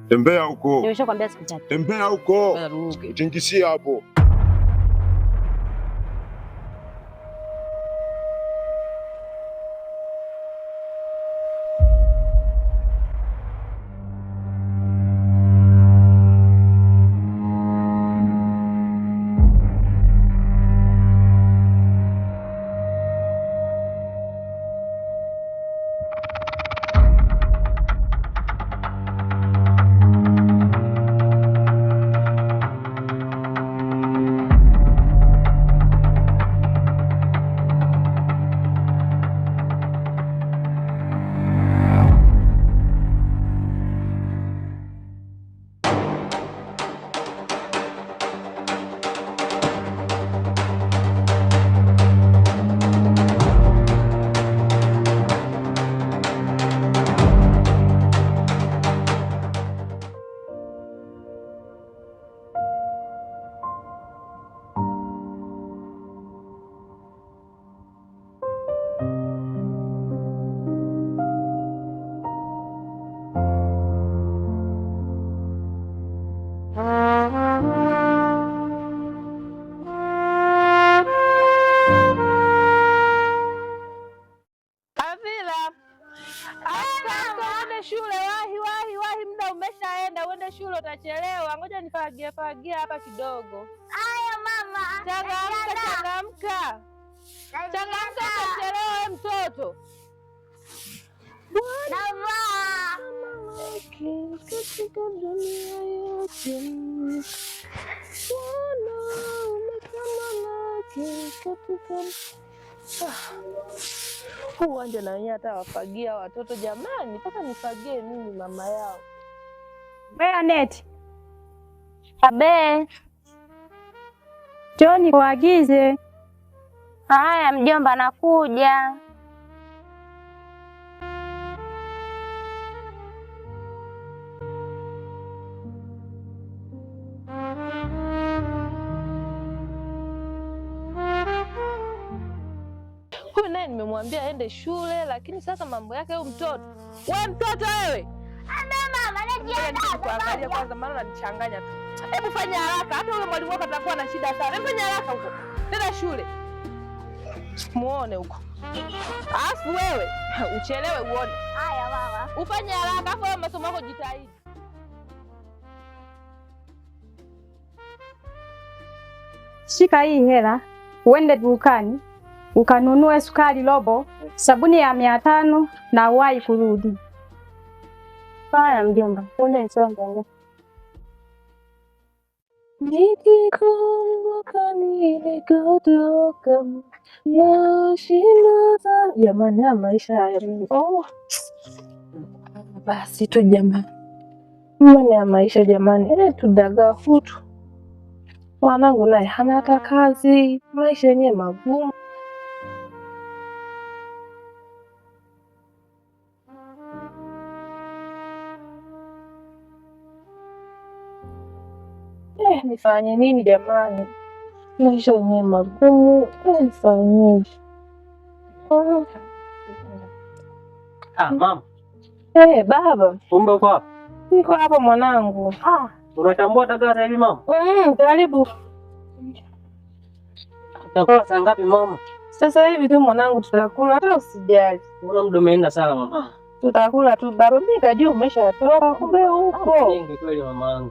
Tembea huko. Nimeshakwambia sikutaki. Tembea huko. Utingishie hapo. Shule utachelewa. Ngoja nifagia hapa kidogo. Aya mama. Changamka. Changamka utachelewa mtoto. Mama. Katika dunia yote. Uwanja na wenyewe hata wafagia watoto jamani, mpaka nifagie mimi mama yao. Aneti. Abe. Joni kuagize. Haya mjomba nakuja. Huyu naye nimemwambia aende shule, lakini sasa mambo yake huyu mtoto. Wewe mtoto wewe. Kuangalia kwanza maana unanichanganya tu. Hebu fanya haraka, hata yule mwalimu wako atakuwa na shida sana. Hebu fanya haraka huko. Nenda shule. Muone huko. Alafu wewe uchelewe uone. Haya mama. Ufanye haraka, afu wewe masomo yako jitahidi. Shika hii hela, uende dukani, ukanunue sukari robo, sabuni ya 500 na uwahi kurudi. Haya mjomba, uende nisonge. Nikikumbuka nilikotoka, yashinda jamani ya maisha ya basi tu jamani. Mbona ya maisha jamani, tudaga hutu. Mwanangu naye hana hata kazi, maisha yenyewe magumu. Nifanye nini jamani? Maisha yenyewe magumu, nifanyeje? Mama. Baba. Kumbe uko hapa? Niko hapa mwanangu. Unachambua dagaa sasa hivi mama? Karibu. Utakuwa saa ngapi mama? Sasa hivi tu mwanangu tutakula, hata usijali. Mbona muda umeenda sana mama? Tutakula tu, bado nikajua umeshatoka kumbe huko. Nyingi kweli mama yangu.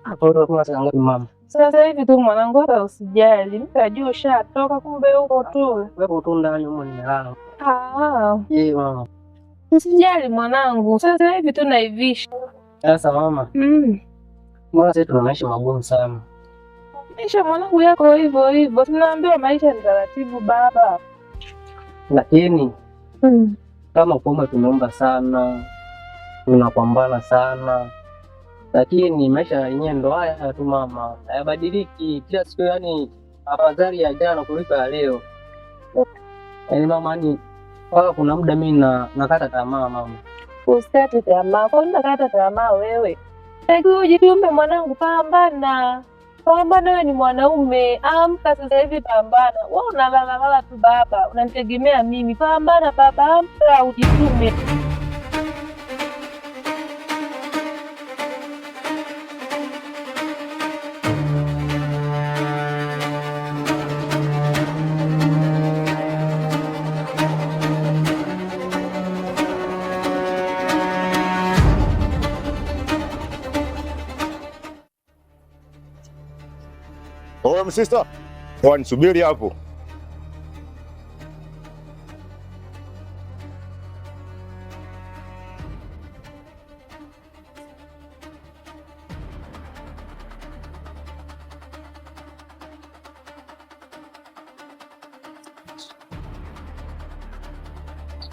Hapo utakuwa saa ngapi mama? Sasa hivi tu mwanangu, hata usijali. Nikajua ushatoka kumbe huko tu. Wewe tu ndani huko nimelala. Mama. Usijali mwanangu. Sasa hivi tu naivisha. Sasa mama. Mbona sasa tuna maisha magumu sana? Maisha mwanangu yako hivyo hivyo. Tunaambiwa maisha ni taratibu baba. Lakini kama kwamba tumeomba sana, tunapambana sana, lakini maisha yenyewe ndo haya tu mama, hayabadiliki kila siku. Yani afadhali ya jana kuliko ya leo. Yani mama, ni mpaka kuna muda mimi nakata tamaa mama. Usikate tamaa. Kwa nini nakata tamaa wewe? Takiwa ujitume mwanangu, pambana. Pambana, wewe ni mwanaume. Amka sasa hivi, pambana. Wewe unalala tu baba, unanitegemea mimi. Pambana baba, amka ujitume. Oya msista, wanisubiri hapo.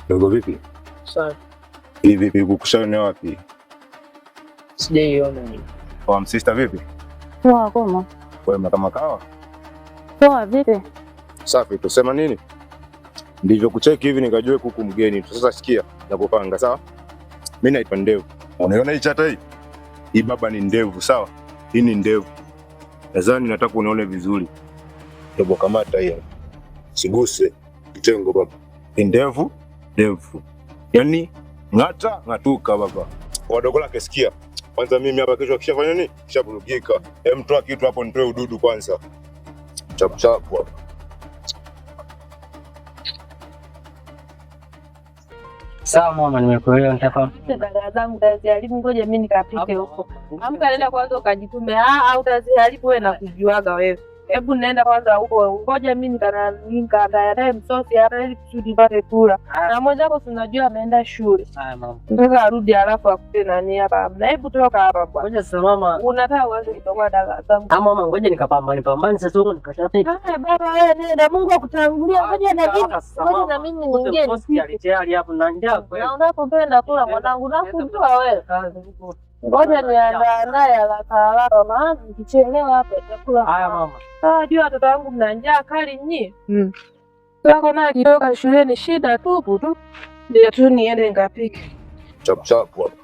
Dogo vipi? Sawa. Hivi vipi kukushaone wapi? Sijaiona hiyo. Oya msista vipi? Poa koma. Wewe kama kawa? Poa vipi? Safi, tusema nini? Ndivyo kucheki hivi nikajue kuku mgeni. Sasa sikia na kupanga, sawa? Mimi naitwa Ndevu. Unaona hii chata hii? Hii baba ni ndevu, sawa? Hii ni ndevu. Nadhani nataka unaone vizuri. Ndevu kamata hiyo. Siguse kitengo baba. Ni ndevu, ndevu. Yaani ng'ata ng'atuka baba. Wadogo lake sikia. Kwanza mimi hapa kesho kishafanya nini? Kishavurugika. Mtoa kitu hapo nitoe ududu kwanza. Chapu chapu hapo. Sawa mama, nimekuelewa. Nitafanya Dada zangu utaziharibu, ngoja mimi nikapike huko. Amka nenda kwanza ukajitume. Au utaziharibu wewe na kujuaga wewe. Hebu nenda kwanza huko. Ngoja mimi nikatayarishe msosi hapa ili kusudi pate kula. Na mwenzako tunajua ameenda shule. haya mama. Nataka arudi alafu akute nani hapa. Na hebu toka hapa bwana. Ngoja sasa mama. Unataka uanze kutoka dada zangu. Mama, ngoja nikapambane sasa huko nikashapika. Baba wewe nenda, Mungu akutangulia. Ngoja na mimi. Ngoja na mimi niingie. Tayari hapo na njaa kweli. Na unapopenda kula mwanangu, nakujua wewe. Ngoja niandae haraka maana nikichelewa hapa chakula. Haya mama. Jua watoto wangu mna njaa kali nyinyi. Sasa na kitoka shuleni shida tupu tu. Ndio tu niende nikapike. Chapu chapu hapo.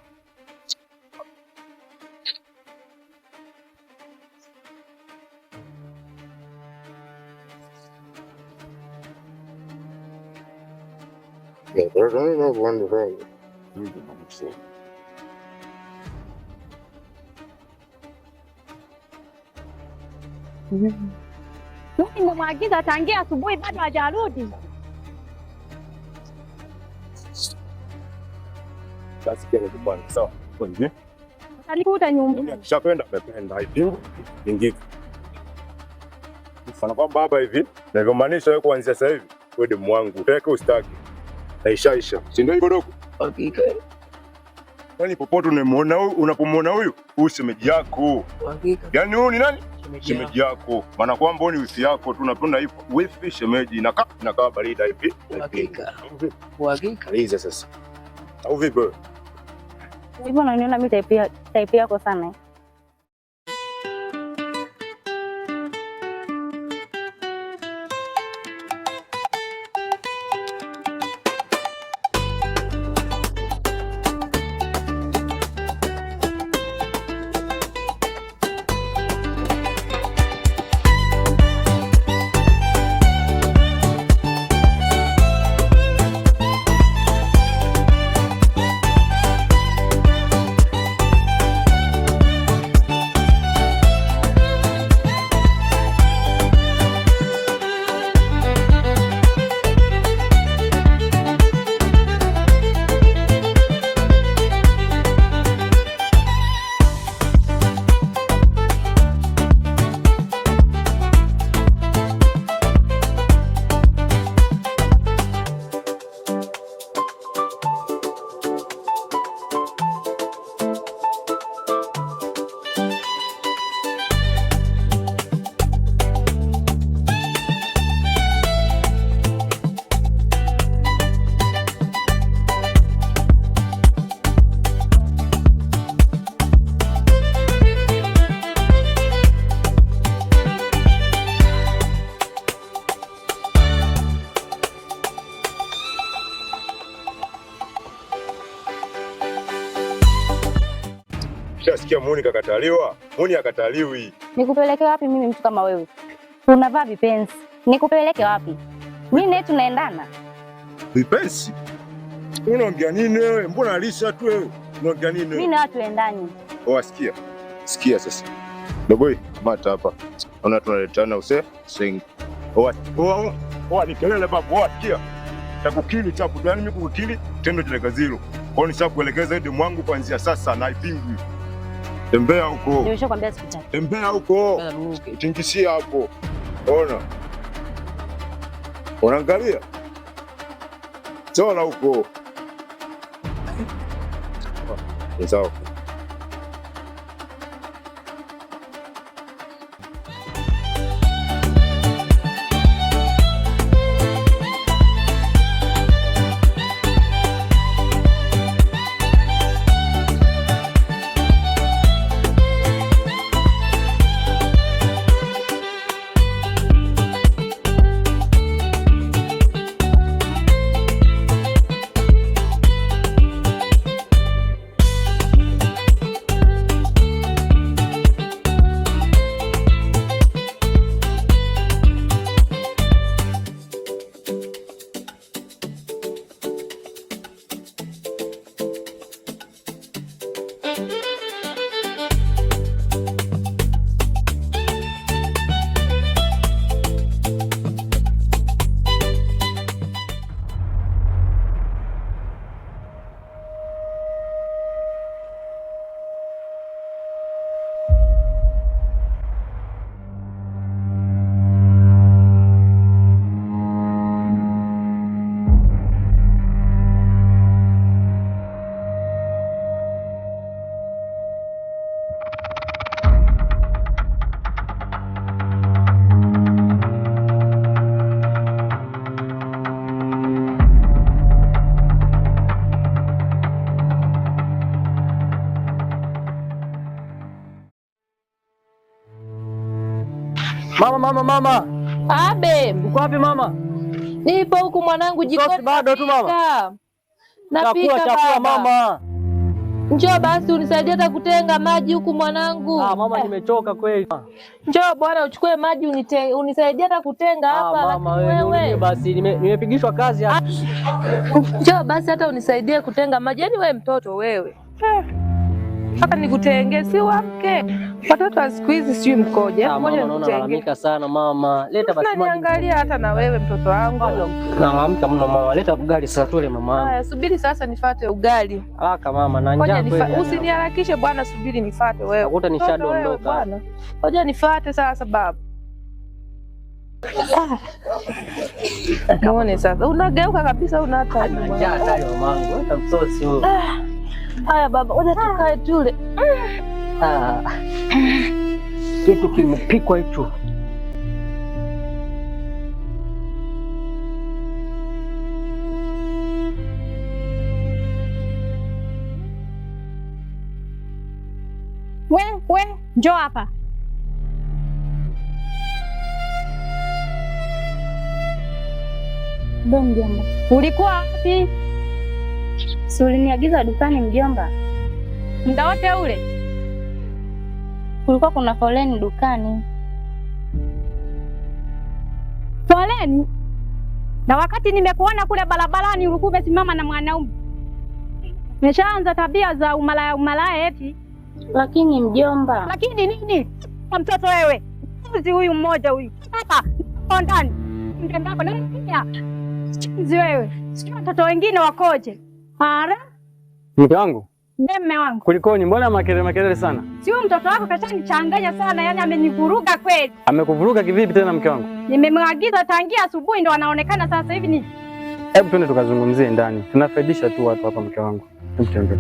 Nimemwagiza tangia asubuhi bado hajarudi. Basi kile kipande sawa. Kwa hiyo Alikuta nyumbani. akishapenda amependa haipingu ingiki. Mfano kwa baba hivi, na hivyo maanisha wewe kuanzia sasa hivi wewe demu wangu, utake ustaki. Na ishaisha. Si ndio hivyo dogo? Hakika. Yaani popote unapomwona huyu shemeji yako. Hakika. Yaani huyu ni nani? Shemeji yako. Maana kwamba ni wifi yako tu, unapenda hivi wifi shemeji inakaa barida hivi. Hakika. Hakika. Aliza sasa. Au vipi? Hivyo unaniona mimi type yako sana. Unasikia muuni kakataliwa? Muuni akataliwi. Nikupeleke wapi mimi mtu kama wewe? Unavaa vipensi. Nikupeleke wapi? Mimi naye tunaendana. Vipensi? Unaongea nini wewe? Mbona Alisa tu wewe? Unaongea nini wewe? Mimi na watu endani. Sikia. Sikia sasa. Dogoi, mata hapa. Ona tunaletana sing. Ni kelele babu. Sikia. Takukili chapu. Yaani mimi kukili tendo cha kazilo. Kwa nini kuelekeza hadi mwangu kuanzia sasa na ipingwi. Tembea huko. Nimeshakwambia sikutaki. Tembea huko. Tingishia hapo. Ona. Unaangalia? Tola huko. Sawa. Mama. Abe, uko wapi mama? Nipo huku mwanangu jikoni. Bado tu mama. Napika chakula mama. Njoo basi unisaidie hata kutenga maji huku mwanangu. Mama nimechoka kweli. Njoo bwana uchukue maji unisaidie hata kutenga hapa. Mama wewe basi nimepigishwa kazi hapa. Njoo basi hata unisaidie kutenga maji. Yaani wewe mtoto wewe. Hata nikutenge si wamke. Watoto wa siku hizi sijui mkoje. Mmoja nikutenge sana mama. Leta basi maji. Niangalia hata na wewe mtoto wangu. Naamka mno mama. Leta ugali sasa tule mama. Haya subiri sasa nifuate ugali. Haraka mama na njaa kweli. Usiniharakishe bwana, subiri nifuate wewe. Nakuta nishadondoka. Ngoja nifuate sasa baba. Muone sasa. Unageuka kabisa unata. Njaa tayari mamangu. Hata msosi huo. Haya baba, ngoja tukae tule. Kitu kimepikwa hicho. We, njoo hapa. Mjomba. Ulikuwa wapi? Si uliniagiza dukani mjomba? Muda wote ule? Kulikuwa kuna foleni dukani. Foleni? Na wakati nimekuona kule barabarani ulikuwa umesimama na mwanaume. Nimeshaanza tabia za umalaya eti. Lakini mjomba. Lakini nini? Kwa mtoto wewe. Mzi huyu mmoja huyu. Hapa ndani. Mtendako na pia. Mzi wewe. Sio watoto wengine wakoje? Ara? Mke wangu? Mume wangu. Kulikoni? Mbona makelele sana? Sio mtoto wako kashanichanganya sana, yani amenivuruga kweli. Amekuvuruga kivipi tena mke wangu? Nimemwagiza tangia asubuhi ndo anaonekana sasa hivi ni. Hebu twende tukazungumzie ndani. Tunafaidisha tu watu hapa mke wangu. Hebu tuende.